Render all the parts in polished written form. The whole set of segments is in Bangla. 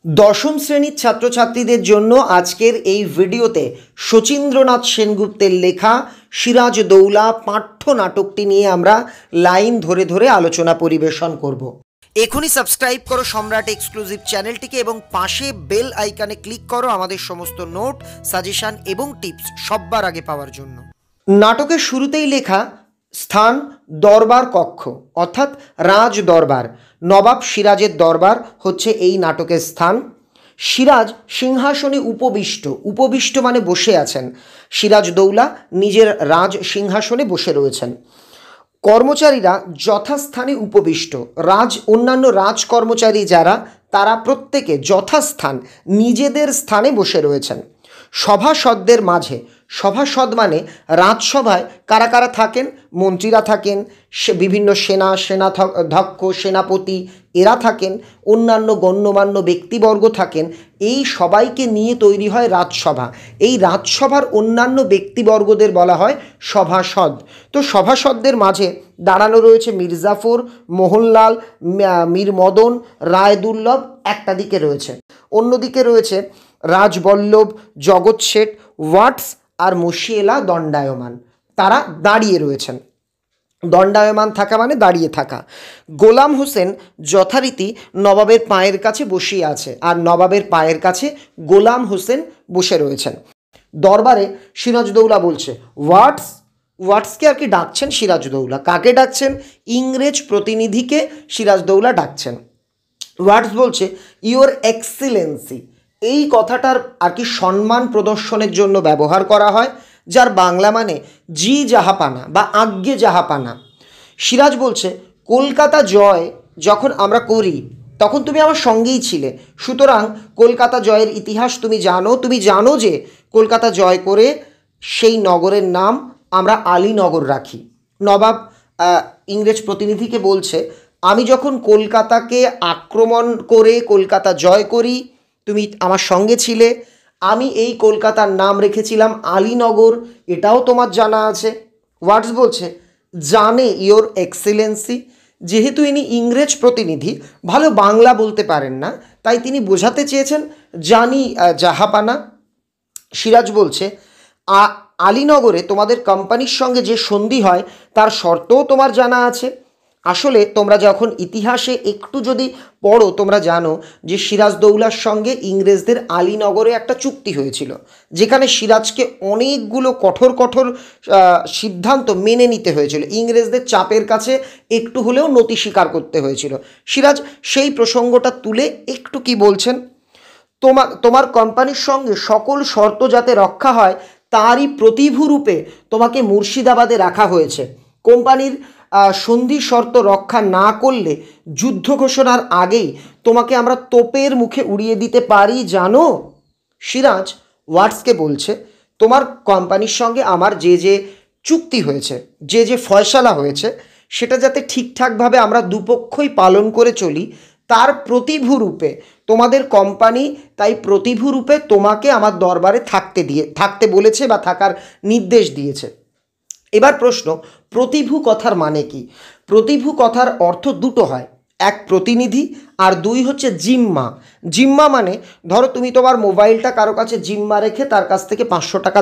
দশম শ্রেণীর ছাত্রছাত্রীদের জন্য আজকের এই ভিডিওতে শচীন্দ্রনাথ সেনগুপ্তের লেখা সিরাজদৌলা পাঠ্য নাটকটি নিয়ে আমরা লাইন ধরে ধরে আলোচনা পরিবেশন করব। এখনই সাবস্ক্রাইব করো সম্রাট এক্সক্লুসিভ চ্যানেলটিকে এবং পাশে বেল আইকনে ক্লিক করো আমাদের সমস্ত নোট, সাজেশন এবং টিপস সবার আগে পাওয়ার জন্য। নাটকের শুরুতেই লেখা স্থান দরবার কক্ষ অর্থাৎ রাজ দরবার। নবাব সিরাজের দরবার হচ্ছে এই নাটকের স্থান। সিরাজ সিংহাসনে উপবিষ্ট মানে বসে আছেন। সিরাজদৌলা নিজের রাজ সিংহাসনে বসে রয়েছেন। কর্মচারীরা যথাস্থানে উপবিষ্ট। অন্যান্য রাজ কর্মচারী যারা, তারা প্রত্যেকে যথাস্থান নিজেদের স্থানে বসে রয়েছেন। সভাসদদের মাঝে, সভাসদ মানে রাজসভায় কারা কারা থাকেন? মন্ত্রীরা থাকেন, বিভিন্ন সেনাধ্যক্ষ, সেনাপতি এরা থাকেন, অন্যান্য গণ্যমান্য ব্যক্তিবর্গ থাকেন। এই সবাইকে নিয়ে তৈরি হয় রাজসভা। এই রাজসভার অন্যান্য ব্যক্তিবর্গদের বলা হয় সভাসদ। তো সভাসদদের মাঝে দাঁড়ানো রয়েছে মির্জাফর, মোহনলাল, মীর মদন, রায়দুর্লভ একটা দিকে রয়েছে। অন্যদিকে রয়েছে রাজবল্লভ, জগৎ শেঠ, ওয়াটস আর মশিয়েলা দণ্ডায়মান। তারা দাঁড়িয়ে রয়েছেন। দণ্ডায়মান থাকা মানে দাঁড়িয়ে থাকা। গোলাম হোসেন যথারীতি নবাবের পায়ের কাছে বসিয়ে আছে, আর নবাবের পায়ের কাছে গোলাম হোসেন বসে রয়েছেন। দরবারে সিরাজদৌলা বলছে ওয়াটসকে আর কি ডাকছেন সিরাজদৌলা। কাকে ডাকছেন? ইংরেজ প্রতিনিধিকে সিরাজদৌলা ডাকছেন। ওয়াটস বলছে ইওর এক্সিলেন্সি। এই কথাটার আর কি সম্মান প্রদর্শনের জন্য ব্যবহার করা হয়, যার বাংলা মানে জি জাহাপানা বা আজ্ঞে জাহাপানা। সিরাজ বলছে কলকাতা জয় যখন আমরা করি তখন তুমি আমার সঙ্গেই ছিলে, সুতরাং কলকাতা জয়ের ইতিহাস তুমি জানো যে কলকাতা জয় করে সেই নগরের নাম আমরা আলীনগর রাখি। নবাব ইংরেজ প্রতিনিধিকে বলছে আমি যখন কলকাতাকে আক্রমণ করে কলকাতা জয় করি তুমি আমার সঙ্গে ছিলে, আমি এই কলকাতার নাম রেখেছিলাম আলীনগর, এটাও তোমার জানা আছে। ওয়াটস বলছে জানে ইওর এক্সেলেন্সি। যেহেতু ইনি ইংরেজ প্রতিনিধি, ভালো বাংলা বলতে পারেন না, তাই তিনি বোঝাতে চেয়েছেন জানি জাহাপানা। সিরাজ বলছে আলীনগরে তোমাদের কোম্পানির সঙ্গে যে সন্ধি হয় তার শর্তও তোমার জানা আছে। আসলে তোমরা যখন ইতিহাসে একটু যদি পড়ো তোমরা জানো যে সিরাজদৌলার সঙ্গে ইংরেজদের আলীনগরে একটা চুক্তি হয়েছিল, যেখানে সিরাজকে অনেকগুলো কঠোর সিদ্ধান্ত মেনে নিতে হয়েছিল। ইংরেজদের চাপের কাছে একটু হলেও নতি স্বীকার করতে হয়েছিল। সিরাজ সেই প্রসঙ্গটা তুলে একটু কি বলছেন, তোমার কোম্পানির সঙ্গে সকল শর্ত যাতে রক্ষা হয় তারই প্রতিভূরূপে তোমাকে মুর্শিদাবাদে রাখা হয়েছে। কোম্পানির সন্ধি শর্ত রক্ষা না করলে যুদ্ধ ঘোষণার আগেই তোমাকে আমরা তোপের মুখে উড়িয়ে দিতে পারি, জানো? সিরাজ ওয়াটসকে বলছে তোমার কোম্পানির সঙ্গে আমার যে চুক্তি হয়েছে, যে ফয়সালা হয়েছে, সেটা যাতে ঠিকঠাকভাবে আমরা দুপক্ষই পালন করে চলি, তার প্রতিভূরূপে তোমাদের কোম্পানি তাই প্রতিভূরূপে তোমাকে আমার দরবারে থাকতে বলেছে বা থাকার নির্দেশ দিয়েছে। এবার প্রশ্ন, প্রতিভূ কথার মানে কি? প্রতিভূ কথার অর্থ দুটো হয়, এক প্রতিনিধি আর দুই হচ্ছে জিম্মা। জিম্মা মানে ধরো তুমি তোমার মোবাইলটা কারো কাছে জিম্মা রেখে তার কাছ থেকে 500 টাকা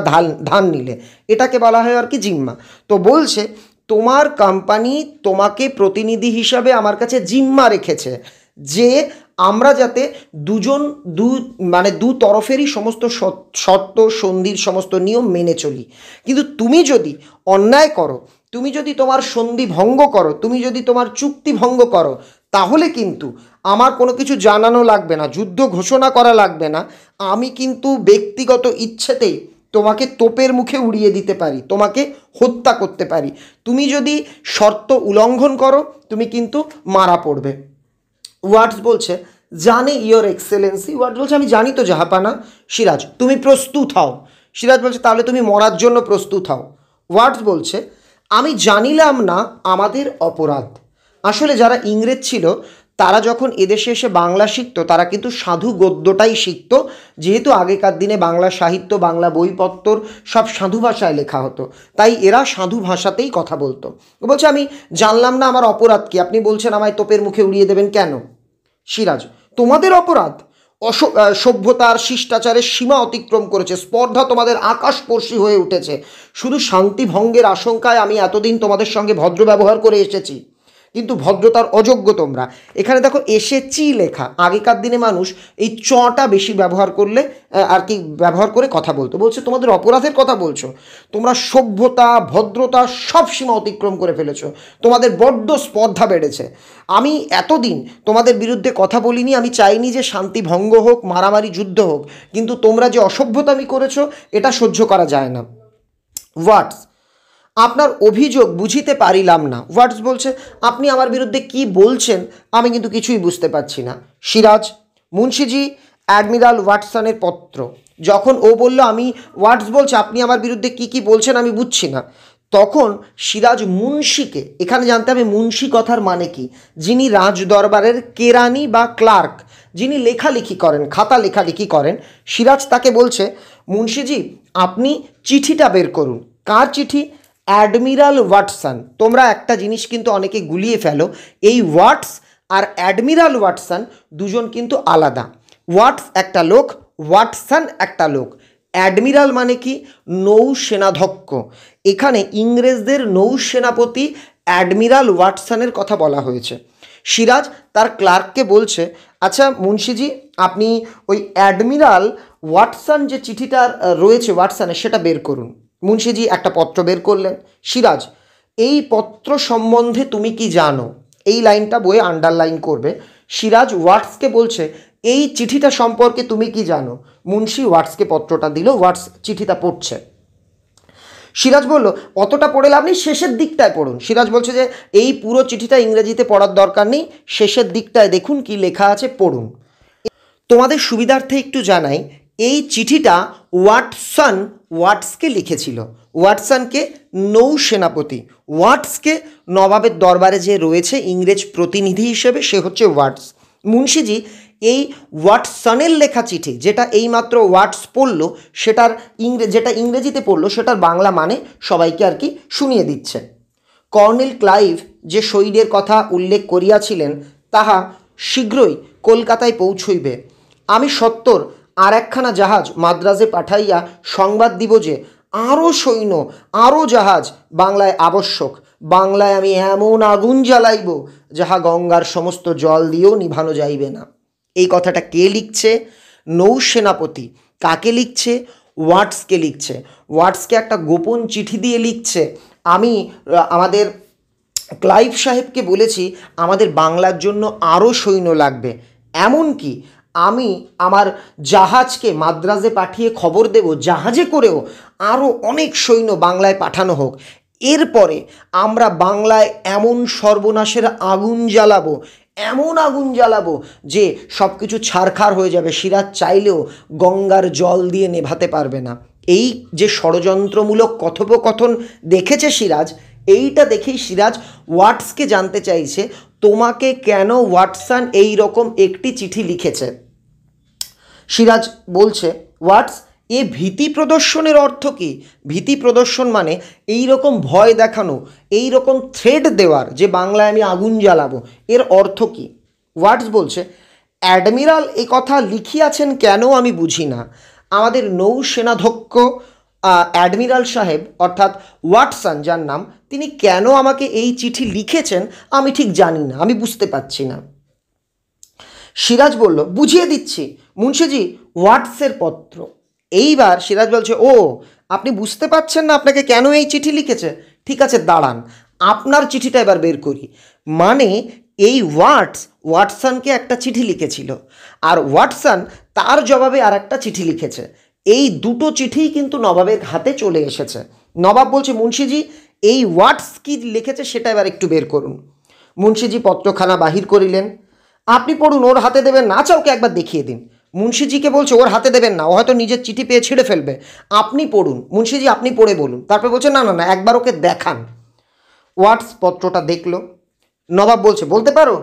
ধার নিলে, এটাকে বলা হয় আর কি জিম্মা। তো বলছে তোমার কোম্পানি তোমাকে প্রতিনিধি হিসাবে আমার কাছে জিম্মা রেখেছে যে আমরা যাতে দু তরফেরই সমস্ত শর্ত সন্ধির সমস্ত নিয়ম মেনে চলি। কিন্তু তুমি যদি অন্যায় করো, তুমি যদি তোমার সন্ধি ভঙ্গ করো, তুমি যদি তোমার চুক্তি ভঙ্গ করো, তাহলে কিন্তু আমার কোনো কিছু জানানো লাগবে না, যুদ্ধ ঘোষণা করা লাগবে না, আমি কিন্তু ব্যক্তিগত ইচ্ছেতেই তোমাকে তোপের মুখে উড়িয়ে দিতে পারি, তোমাকে হত্যা করতে পারি। তুমি যদি শর্ত উল্লঙ্ঘন করো তুমি কিন্তু মারা পড়বে। ওয়াটস বলছে জানে ইওর এক্সেলেন্সি। ওয়াটস বলছে আমি জানি তো জাহাপানা। সিরাজ তুমি প্রস্তুত হও। সিরাজ বলছে তাহলে তুমি মরার জন্য প্রস্তুত হও। ওয়াটস বলছে আমি জানিলাম না আমাদের অপরাধ। আসলে যারা ইংরেজ ছিল তারা যখন এদেশে এসে বাংলা শিখত তারা কিন্তু সাধু গদ্যটাই শিখত, যেহেতু আগেকার দিনে বাংলা সাহিত্য, বাংলা বইপত্তর সব সাধু ভাষায় লেখা হতো, তাই এরা সাধু ভাষাতেই কথা বলতো। বলছে আমি জানলাম না আমার অপরাধ কি, আপনি বলছেন আমায় তোপের মুখে উড়িয়ে দেবেন কেন? সিরাজ তোমাদের অপরাধ? সভ্যতার শিষ্টাচারের সীমা অতিক্রম করেছে, স্পর্ধা তোমাদের আকাশস্পর্শী হয়ে উঠেছে। শুধু শান্তি ভঙ্গের আশঙ্কায় আমি এতদিন তোমাদের সঙ্গে ভদ্র ব্যবহার করে এসেছি, কিন্তু ভদ্রতার অযোগ্য তোমরা। এখানে দেখো এসেছি লেখা, আগেকার দিনে মানুষ এই চটা বেশি ব্যবহার করলে আর কি ব্যবহার করে কথা বলতো। বলছে তোমাদের অপরাধের কথা বলছো, তোমরা সভ্যতা ভদ্রতা সব সীমা অতিক্রম করে ফেলেছো, তোমাদের বড্ড স্পর্ধা বেড়েছে। আমি এতদিন তোমাদের বিরুদ্ধে কথা বলিনি, আমি চাইনি যে শান্তি ভঙ্গ হোক, মারামারি যুদ্ধ হোক, কিন্তু তোমরা যে অসভ্যতামি করেছো এটা সহ্য করা যায় না। হোয়াটস, আপনার অভিযোগ বুঝিতে পারিলাম না। হোয়াটস বলছে আপনি আমার বিরুদ্ধে কি বলছেন আমি কিন্তু কিছুই বুঝতে পারছি না। সিরাজ, মুন্সিজি অ্যাডমিরাল ওয়াটসনের পত্র। যখন ও বলল আমি, হোয়াটস বলছে আপনি আমার বিরুদ্ধে কি বলছেন আমি বুঝছি না, তখন সিরাজ মুন্সিকে, এখানে জানতে হবে মুন্সি কথার মানে কি, যিনি রাজদরবারের কেরানি বা ক্লার্ক, যিনি লেখালেখি করেন, খাতা লেখালেখি করেন, সিরাজ তাকে বলছে মুন্সিজি আপনি চিঠিটা বের করুন। কার চিঠি? Admiral Watson. তোমরা একটা জিনিস কিন্তু অনেকে গুলিয়ে ফেলো, এই ওয়াটস আর অ্যাডমিরাল ওয়াটসন দুজন কিন্তু আলাদা। ওয়াটস একটা লোক, ওয়াটসন একটা লোক। অ্যাডমিরাল মানে কি? নৌসেনাধ্যক্ষ। এখানে ইংরেজদের নৌসেনাপতি অ্যাডমিরাল ওয়াটসনের কথা বলা হয়েছে। সিরাজ তার ক্লার্ককে বলছে আচ্ছা মুন্সিজি আপনি ওই অ্যাডমিরাল ওয়াটসন যে চিঠিটা রয়েছে ওয়াটসনের সেটা বের করুন। মুন্সিজি একটা পত্র বের করলেন। সিরাজ, এই পত্র সম্বন্ধে তুমি কি জানো? এই লাইনটা বইয়ে আন্ডারলাইন করবে। সিরাজ ওয়াটসকে বলছে এই চিঠিটা সম্পর্কে তুমি কি জানো? মুন্সি ওয়াটসকে পত্রটা দিল, ওয়াটস চিঠিটা পড়ছে। সিরাজ বলল অতটা পড়ে লাভ নেই, শেষের দিকটায় পড়ুন। সিরাজ বলছে যে এই পুরো চিঠিটা ইংরেজিতে পড়ার দরকার নেই, শেষের দিকটায় দেখুন কি লেখা আছে, পড়ুন। তোমাদের সুবিধার্থে একটু জানাই, এই চিঠিটা ওয়াটসন ওয়াটসকে লিখেছিল। ওয়াটসনকে নৌসেনাপতি, ওয়াটসকে নবাবের দরবারে যে রয়েছে ইংরেজ প্রতিনিধি হিসেবে, সে হচ্ছে ওয়াটস। মুন্সিজি এই ওয়াটসনের লেখা চিঠি, যেটা এইমাত্র ওয়াটস পড়লো, সেটার যেটা ইংরেজিতে পড়লো সেটার বাংলা মানে সবাইকে আর কি শুনিয়ে দিচ্ছে। কর্নেল ক্লাইভ যে সৈন্যের কথা উল্লেখ করিয়াছিলেন তাহা শীঘ্রই কলকাতায় পৌঁছইবে। আমি সত্তর আর একখানা জাহাজ মাদ্রাজে পাঠাইয়া সংবাদ দিব যে আরও সৈন্য, আরও জাহাজ বাংলায় আবশ্যক। বাংলায় আমি এমন আগুন জ্বালাইব যাহা গঙ্গার সমস্ত জল দিয়েও নিভানো যাইবে না। এই কথাটা কে লিখছে? নৌসেনাপতি। কাকে লিখছে? ওয়াটসকে লিখছে। ওয়াটসকে একটা গোপন চিঠি দিয়ে লিখছে, আমি আমাদের ক্লাইভ সাহেবকে বলেছি আমাদের বাংলার জন্য আরও সৈন্য লাগবে, এমনকি আমি আমার জাহাজকে মাদ্রাজে পাঠিয়ে খবর দেব জাহাজে করেও আরও অনেক সৈন্য বাংলায় পাঠানো হোক। এরপরে আমরা বাংলায় এমন সর্বনাশের আগুন জ্বালাবো, এমন আগুন জ্বালাবো যে সব কিছু ছারখার হয়ে যাবে, সিরাজ চাইলেও গঙ্গার জল দিয়ে নেভাতে পারবে না। এই যে ষড়যন্ত্রমূলক কথোপকথন দেখেছে সিরাজ, এইটা দেখেই সিরাজ ওয়াটসকে জানতে চাইছে তোমাকে কেন ওয়াটসন এই রকম একটি চিঠি লিখেছে। সিরাজ বলছে ওয়াটস, এ ভীতি প্রদর্শনের অর্থ কী? ভীতি প্রদর্শন মানে এই রকম ভয় দেখানো, এই রকম থ্রেড দেওয়ার যে বাংলায় আমি আগুন জ্বালাবো, এর অর্থ কী? ওয়াটস বলছে অ্যাডমিরাল এ কথা লিখিয়াছেন কেন আমি বুঝি না। আমাদের নৌসেনাধ্যক্ষ অ্যাডমিরাল সাহেব অর্থাৎ ওয়াটসন যার নাম, তিনি কেন আমাকে এই চিঠি লিখেছেন আমি ঠিক জানি না, আমি বুঝতে পারছি না। সিরাজ বলল বুঝিয়ে দিচ্ছি মুন্সিজি, ওয়াটসের পত্র। এইবার সিরাজ বলছে ও আপনি বুঝতে পারছেন না আপনাকে কেন এই চিঠি লিখেছে? ঠিক আছে দাঁড়ান, আপনার চিঠিটা এবার বের করি। মানে এই ওয়াটসনকে একটা চিঠি লিখেছিল, আর ওয়াটসন তার জবাবে আর একটা চিঠি লিখেছে। এই দুটো চিঠিই কিন্তু নবাবের হাতে চলে এসেছে। নবাব বলছে মুন্সিজি এই ওয়াটস কি লিখেছে সেটা এবার একটু বের করুন। মুন্সিজি পত্রখানা বাহির করিলেন। আপনি পড়ুন, ওর হাতে দেবেন না, আচ্ছা ওকে একবার দেখিয়ে দিন। মুন্সিজিকে বলছে ওর হাতে দেবেন না, ও হয়তো নিজের চিঠি পেয়ে ছিঁড়ে ফেলবে, আপনি পড়ুন। মুন্সিজি আপনি পড়ে বলুন। তারপর বলছে না না না একবার ওকে দেখান। ওয়াটস পত্রটা দেখলো। নবাব বলছে বলতে পারো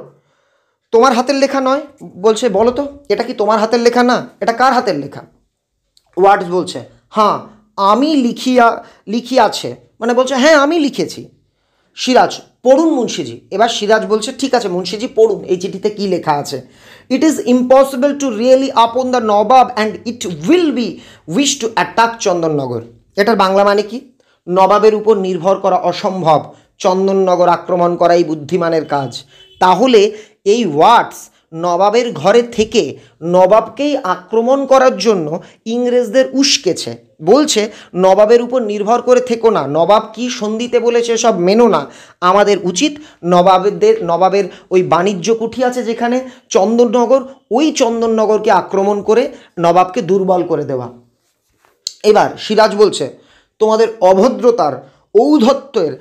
তোমার হাতের লেখা নয়? বলছে বলো তো এটা কি তোমার হাতের লেখা? না, এটা কার হাতের লেখা? ওয়াটস বলছে হ্যাঁ আমি লিখিয়াছে, মানে বলছে হ্যাঁ আমি লিখেছি। সিরাজ পড়ুন মুন্সিজি। এবার সিরাজ বলছে ঠিক আছে মুন্সিজি পড়ুন, এই চিঠিতে কি লেখা আছে। It is impossible to really upon the Nawab and it will be wish to attack Chandannagar. এটার বাংলা মানে কি? নবাবের উপর নির্ভর করা অসম্ভব, চন্দননগর আক্রমণ করাই বুদ্ধিমানের কাজ। তাহলে এই ওয়াটস নবাবের ঘরে থেকে নবাবকেই আক্রমণ করার জন্য ইংরেজদের উস্কেছে। বলছে নবাবের উপর নির্ভর করে থেকো না, নবাব কি সন্ধিতে বলেছে সব মেনো না, আমাদের উচিত নবাবের ওই বাণিজ্য কুঠি আছে যেখানে চন্দননগর, ওই চন্দননগরকে আক্রমণ করে নবাবকে দুর্বল করে দেওয়া। এবার সিরাজ বলছে তোমাদের অভদ্রতার ঔদ্ধত্যের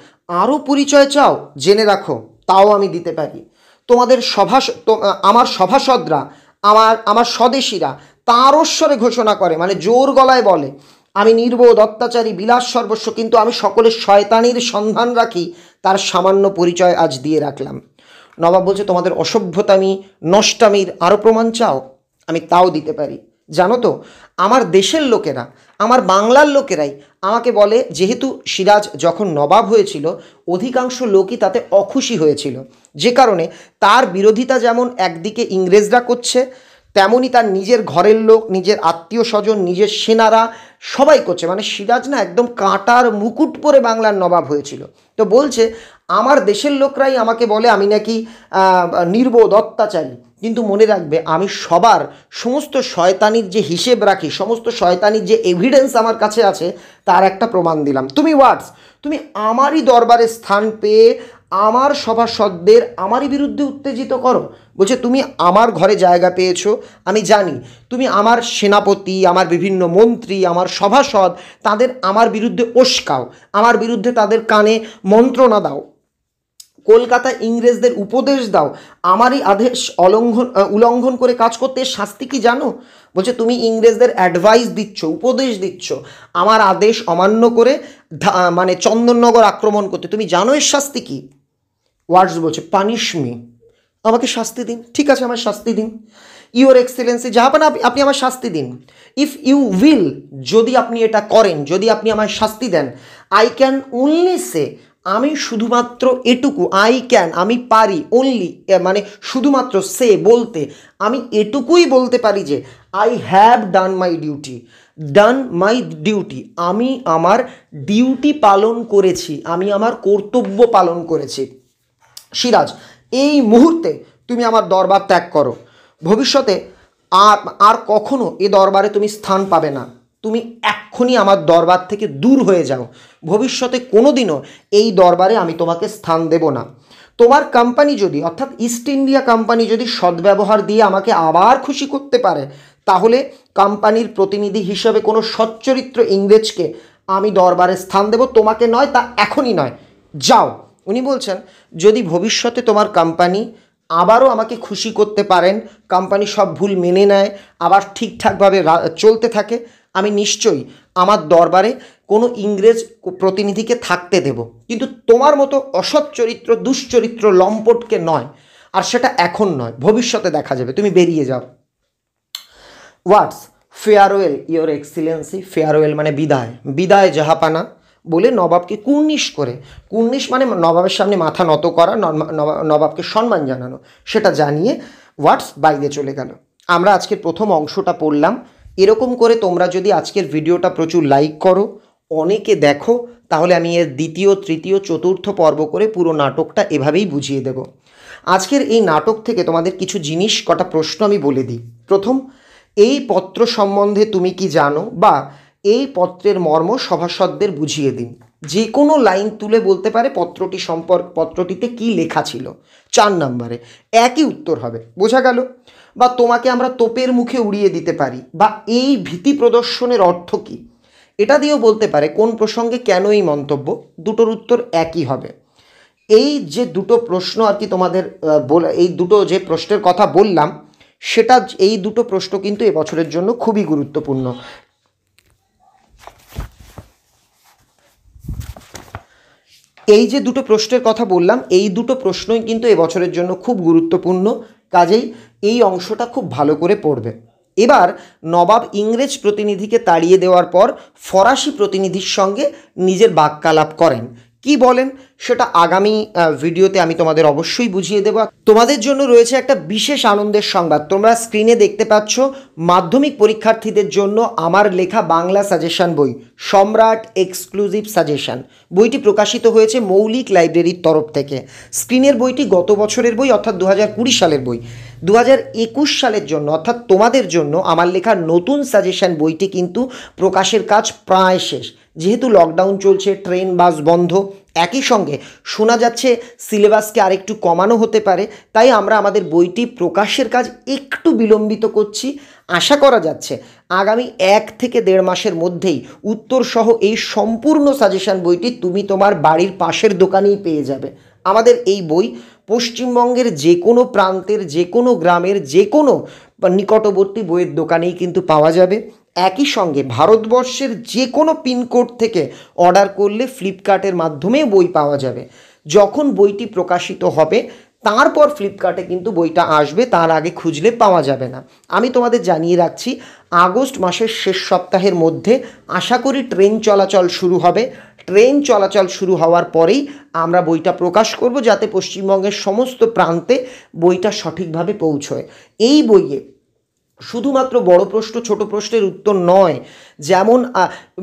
আরও পরিচয় চাও, জেনে রাখো, তাও আমি দিতে পারি। তোমাদের আমার সভাসদরা, আমার স্বদেশীরা তারস্বরে ঘোষণা করে, মানে জোর গলায় বলে, আমি নির্বোধ, অত্যাচারী, বিলাস সর্বস্ব, কিন্তু আমি সকলের শয়তানির সন্ধান রাখি, তার সামান্য পরিচয় আজ দিয়ে রাখলাম। নবাব বলছে তোমাদের অসভ্যতামি নষ্টামির আরও প্রমাণ চাও, আমি তাও দিতে পারি। জানো তো আমার দেশের লোকেরা, আমার বাংলার লোকেরাই আমাকে বলে, যেহেতু সিরাজ যখন নবাব হয়েছিল অধিকাংশ লোকই তাতে অখুশি হয়েছিল, যে কারণে তার বিরোধিতা যেমন একদিকে ইংরেজরা করছে, তেমনই তার নিজের ঘরের লোক, নিজের আত্মীয় স্বজন, নিজের সেনারা সবাই করছে। মানে সিরাজ না একদম কাঁটার মুকুট পরে বাংলার নবাব হয়েছিল। তো বলছে আমার দেশের লোকরাই আমাকে বলে আমি নাকি নির্বোধ, অত্যাচারী, কিন্তু মনে রাখবে আমি সবার সমস্ত শয়তানির যে হিসেব রাখি, সমস্ত শয়তানির যে এভিডেন্স আমার কাছে আছে, তার একটা প্রমাণ দিলাম। তুমি ওয়াটস, তুমি আমারই দরবারে স্থান পেয়ে আমার সভাসদদের আমারই বিরুদ্ধে উত্তেজিত করো। বলছে তুমি আমার ঘরে জায়গা পেয়েছো, আমি জানি। তুমি আমার সেনাপতি, আমার বিভিন্ন মন্ত্রী, আমার সভাসদ, তাদের আমার বিরুদ্ধে উস্কাও, আমার বিরুদ্ধে তাদের কানে মন্ত্রণা দাও, কলকাতা ইংরেজদের উপদেশ দাও আমারই আদেশ উল্লঙ্ঘন করে কাজ করতে। শাস্তি কি জানো? বলছে তুমি ইংরেজদের অ্যাডভাইস দিচ্ছ, উপদেশ দিচ্ছ আমার আদেশ অমান্য করে মানে চন্দননগর আক্রমণ করতে, তুমি জানো এর শাস্তি কি? ওয়ার্ডস বলছে পানিশ মি, আমাকে শাস্তি দিন। ঠিক আছে আমার শাস্তি দিন। ইউর এক্সেলেন্সি, জাহাপানা আপনি আমার শাস্তি দিন। ইফ ইউ উইল, যদি আপনি এটা করেন, যদি আপনি আমায় শাস্তি দেন, আই ক্যান অনলি সে, আমি শুধুমাত্র এটুকু, আই ক্যান আমি পারি, অনলি মানে শুধুমাত্র সে বলতে, আমি এটুকুই বলতে পারি যে I have done my duty, done my duty, আমি আমার ডিউটি পালন করেছি, আমি আমার কর্তব্য পালন করেছি। সিরাজ, এই মুহূর্তে তুমি আমার দরবার ত্যাগ করো, ভবিষ্যতে আর কখনো এ দরবারে তুমি স্থান পাবে না, তুমি এক্ষুনি আমার দরবার থেকে দূর হয়ে যাও, ভবিষ্যতে কোনোদিনও এই দরবারে আমি তোমাকে স্থান দেব না। তোমার কোম্পানি যদি, অর্থাৎ ইস্ট ইন্ডিয়া কোম্পানি যদি সদ্ব্যবহার দিয়ে আমাকে আবার খুশি করতে পারে, তাহলে কোম্পানির প্রতিনিধি হিসেবে কোনো সচ্চরিত্র ইংরেজকে আমি দরবারে স্থান দেব, তোমাকে নয়, তা এখনই নয়, যাও। উনি বলছেন যদি ভবিষ্যতে তোমার কোম্পানি আবারও আমাকে খুশি করতে পারেন, কোম্পানি সব ভুল মেনে নেয়, আবার ঠিকঠাকভাবে চলতে থাকে, আমি নিশ্চয়ই আমার দরবারে কোনো ইংরেজ প্রতিনিধিকে থাকতে দেব, কিন্তু তোমার মতো অসৎ চরিত্র, দুশ্চরিত্র লম্পটকে নয়, আর সেটা এখন নয়, ভবিষ্যতে দেখা যাবে, তুমি বেরিয়ে যাও। হোয়াটস ফেয়ারওয়েল ইয়োর এক্সিলেন্সি, ফেয়ারওয়েল মানে বিদায়, বিদায় জাহাপানা বলে নবাবকে কুর্নিশ করে, কুর্নিশ মানে নবাবের সামনে মাথা নত করা, নবাবকে সম্মান জানানো, সেটা জানিয়ে হোয়াটস বাইরে চলে গেল। আমরা আজকের প্রথম অংশটা পড়লাম। এরকম করে তোমরা যদি আজকের ভিডিওটা প্রচুর লাইক করো, অনেকে দেখো, তাহলে আমি এর দ্বিতীয়, তৃতীয়, চতুর্থ পর্ব করে পুরো নাটকটা এভাবেই বুঝিয়ে দেব। আজকের এই নাটক থেকে তোমাদের কিছু জিনিস, কটা প্রশ্ন আমি বলে দিই। প্রথম, এই পত্র সম্বন্ধে তুমি কি জানো, বা এই পত্রের মর্ম সভাসদদের বুঝিয়ে দিন। যে কোনো লাইন তুলে বলতে পারে পত্রটিতে কি লেখা ছিল। 4 নম্বরে একই উত্তর হবে, বোঝা গেল? বা তোমাকে আমরা তোপের মুখে উড়িয়ে দিতে পারি, বা এই ভীতি প্রদর্শনের অর্থ কী, এটা দিয়েও বলতে পারে কোন প্রসঙ্গে কেন এই মন্তব্য, দুটোর উত্তর একই হবে। এই যে দুটো প্রশ্ন আর কি তোমাদের এই দুটো যে প্রশ্নের কথা বললাম, সেটা এই দুটো প্রশ্ন কিন্তু এবছরের জন্য খুবই গুরুত্বপূর্ণ। এই যে দুটো প্রশ্নের কথা বললাম, এই দুটো প্রশ্নই কিন্তু এবছরের জন্য খুব গুরুত্বপূর্ণ, কাজেই এই অংশটা খুব ভালো করে পড়বে। এবার নবাব ইংরেজ প্রতিনিধিকে তাড়িয়ে দেওয়ার পর ফরাসি প্রতিনিধির সঙ্গে নিজের বাক্যালাপ করেন। কি বলেন সেটা আগামী ভিডিওতে আমি তোমাদের অবশ্যই বুঝিয়ে দেবো। তোমাদের জন্য রয়েছে একটা বিশেষ আনন্দের সংবাদ। তোমরা স্ক্রিনে দেখতে পাচ্ছ মাধ্যমিক পরীক্ষার্থীদের জন্য আমার লেখা বাংলা সাজেশন বই সম্রাট এক্সক্লুসিভ সাজেশন বইটি প্রকাশিত হয়েছে মৌলিক লাইব্রেরির তরফ থেকে। স্ক্রিনের বইটি গত বছরের বই অর্থাৎ 2020 সালের বই। 2021 সালের জন্য অর্থাৎ তোমাদের জন্য আমার লেখা নতুন সাজেশন বইটি কিন্তু প্রকাশের কাজ প্রায় শেষ। যেহেতু লকডাউন চলছে, ট্রেন বাস বন্ধ, একই সঙ্গে শোনা যাচ্ছে সিলেবাসকে আরেকটু কমানো হতে পারে, তাই আমরা আমাদের বইটি প্রকাশের কাজ একটু বিলম্বিত করছি। আশা করা যাচ্ছে আগামী 1 থেকে 1.5 মাসের মধ্যেই উত্তরসহ এই সম্পূর্ণ সাজেশন বইটি তুমি তোমার বাড়ির পাশের দোকানেই পেয়ে যাবে। আমাদের এই বই পশ্চিমবঙ্গের যে কোনো প্রান্তের, যে কোনো গ্রামের, যে কোনো নিকটবর্তী বইয়ের দোকানেই কিন্তু পাওয়া যাবে। একই সঙ্গে ভারতবর্ষের যে কোনো পিনকোড থেকে অর্ডার করলে ফ্লিপকার্টের মাধ্যমে বই পাওয়া যাবে। যখন বইটি প্রকাশিত হবে তারপর ফ্লিপকার্টে কিন্তু বইটা আসবে, তার আগে খুঁজলে পাওয়া যাবে না। আমি তোমাদের জানিয়ে রাখছি আগস্ট মাসের শেষ সপ্তাহের মধ্যে আশা করি ট্রেন চলাচল শুরু হবে। ট্রেন চলাচল শুরু হওয়ার পরেই আমরা বইটা প্রকাশ করব, যাতে পশ্চিমবঙ্গের সমস্ত প্রান্তে বইটা সঠিকভাবে পৌঁছয়। এই বইয়ে শুধুমাত্র বড় প্রশ্ন ছোট প্রশ্নের উত্তর নয়, যেমন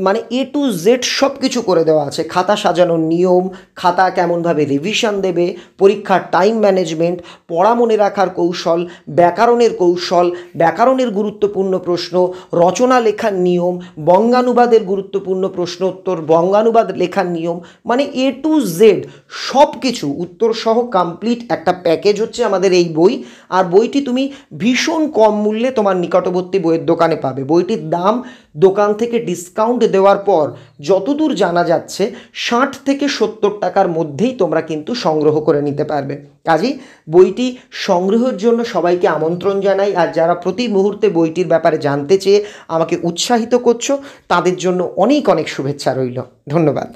মানে A to Z সব কিছু করে দেওয়া আছে। খাতা সাজানোর নিয়ম, খাতা কেমনভাবে রিভিশন দেবে, পরীক্ষার টাইম ম্যানেজমেন্ট, পড়া মনে রাখার কৌশল, ব্যাকরণের কৌশল, ব্যাকরণের গুরুত্বপূর্ণ প্রশ্ন, রচনা লেখার নিয়ম, বঙ্গানুবাদের গুরুত্বপূর্ণ প্রশ্ন উত্তর, বঙ্গানুবাদ লেখার নিয়ম, মানে A to Z সব কিছু উত্তর সহ কমপ্লিট একটা প্যাকেজ হচ্ছে আমাদের এই বই। আর বইটি তুমি ভীষণ কম মূল্যে তোমার নিকটবর্তী বইয়ের দোকানে পাবে। বইটির দাম দোকান থেকে ডিসকাউন্ট দেওয়ার পর যতদূর জানা যাচ্ছে 60 থেকে 70 টাকার মধ্যেই তোমরা কিন্তু সংগ্রহ করে নিতে পারবে। কাজেই বইটি সংগ্রহের জন্য সবাইকে আমন্ত্রণ জানাই। আর যারা প্রতি মুহূর্তে বইটির ব্যাপারে জানতে চেয়ে আমাকে উৎসাহিত করছো, তাদের জন্য অনেক অনেক শুভেচ্ছা রইল। ধন্যবাদ।